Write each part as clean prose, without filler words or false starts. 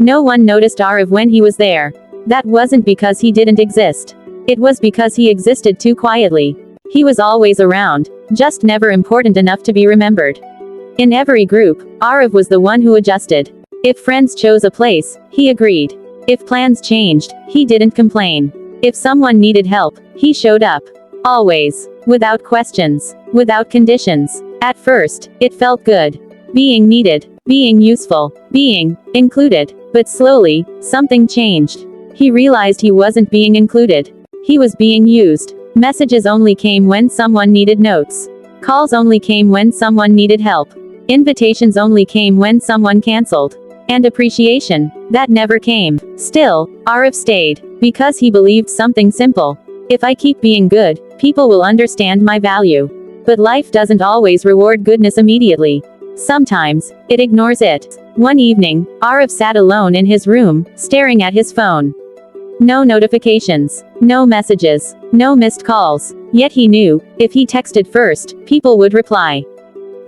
No one noticed Aarav when he was there. That wasn't because he didn't exist. It was because he existed too quietly. He was always around, just never important enough to be remembered. In every group, Aarav was the one who adjusted. If friends chose a place, he agreed. If plans changed, he didn't complain. If someone needed help, he showed up. Always. Without questions. Without conditions. At first, it felt good. Being needed. Being useful. Being included. But slowly, something changed. He realized he wasn't being included. He was being used. Messages only came when someone needed notes. Calls only came when someone needed help. Invitations only came when someone cancelled. And appreciation, that never came. Still, Aarav stayed, because he believed something simple. If I keep being good, people will understand my value. But life doesn't always reward goodness immediately. Sometimes, it ignores it. One evening, Aarav sat alone in his room, staring at his phone. No notifications. No messages. No missed calls. Yet he knew, if he texted first, people would reply.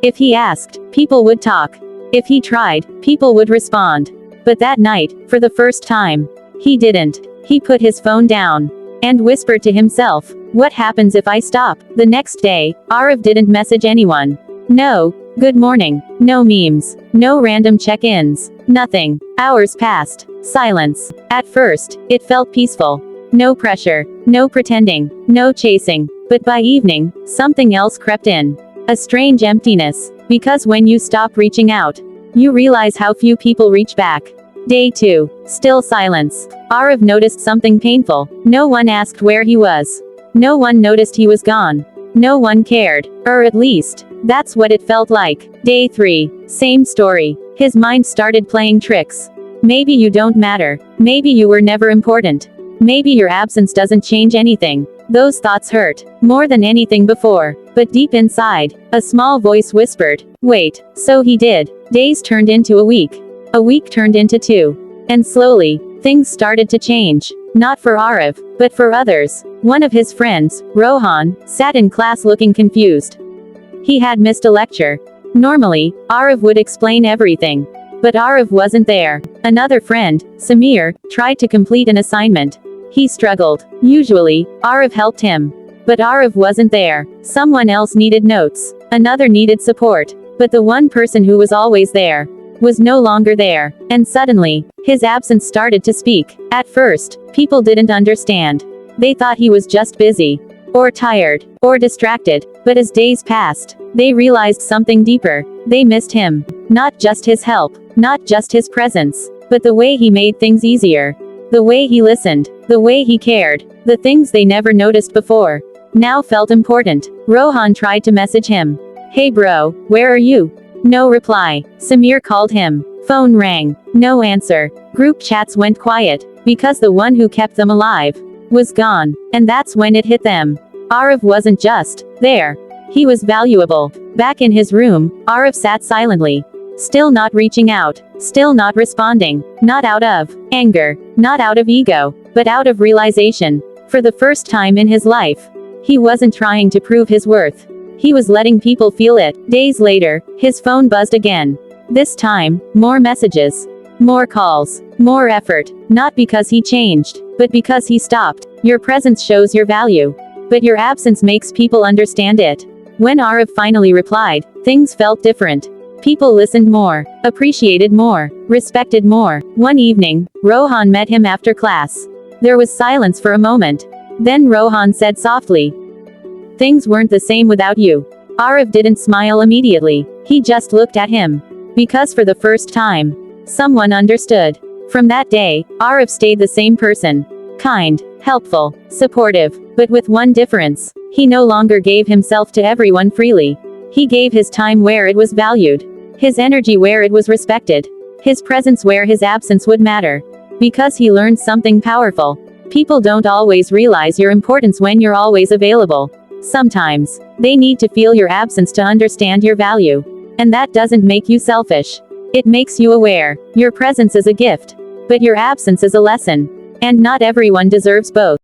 If he asked, people would talk. If he tried, people would respond. But that night, for the first time, he didn't. He put his phone down. And whispered to himself, what happens if I stop? The next day, Aarav didn't message anyone. No good morning. No memes. No random check-ins. Nothing. Hours passed. Silence. At first, it felt peaceful. No pressure. No pretending. No chasing. But by evening, something else crept in. A strange emptiness. Because when you stop reaching out, you realize how few people reach back. Day 2. Still silence. Aarav noticed something painful. No one asked where he was. No one noticed he was gone. No one cared. Or at least, that's what it felt like. Day 3. Same story. His mind started playing tricks. Maybe you don't matter. Maybe you were never important. Maybe your absence doesn't change anything. Those thoughts hurt, more than anything before. But deep inside, a small voice whispered, wait. So he did. Days turned into a week. A week turned into 2. And slowly, things started to change. Not for Aarav, but for others. One of his friends, Rohan, sat in class looking confused. He had missed a lecture. Normally, Aarav would explain everything. But Aarav wasn't there. Another friend, Samir, tried to complete an assignment. He struggled. Usually, Aarav helped him. But Aarav wasn't there. Someone else needed notes. Another needed support. But the one person who was always there was no longer there. And suddenly, his absence started to speak. At first, people didn't understand. They thought he was just busy. Or tired. Or distracted. But as days passed, they realized something deeper. They missed him. Not just his help. Not just his presence. But the way he made things easier. The way he listened. The way he cared. The things they never noticed before now felt important. Rohan tried to message him. Hey bro, where are you? No reply. Samir called him. Phone rang. No answer. Group chats went quiet. Because the one who kept them alive was gone. And that's when it hit them. Aarav wasn't just there. He was valuable. Back in his room, Aarav sat silently. Still not reaching out. Still not responding. Not out of anger. Not out of ego. But out of realization. For the first time in his life, he wasn't trying to prove his worth. He was letting people feel it. Days later, his phone buzzed again. This time, more messages. More calls. More effort. Not because he changed, but because he stopped. Your presence shows your value. But your absence makes people understand it. When Aarav finally replied, things felt different. People listened more, appreciated more, respected more. One evening, Rohan met him after class. There was silence for a moment. Then Rohan said softly, things weren't the same without you. Aarav didn't smile immediately. He just looked at him. Because for the first time, someone understood. From that day, Aarav stayed the same person. Kind, helpful, supportive. But with one difference. He no longer gave himself to everyone freely. He gave his time where it was valued. His energy where it was respected. His presence where his absence would matter. Because he learned something powerful. People don't always realize your importance when you're always available. Sometimes, they need to feel your absence to understand your value. And that doesn't make you selfish. It makes you aware. Your presence is a gift. But your absence is a lesson. And not everyone deserves both.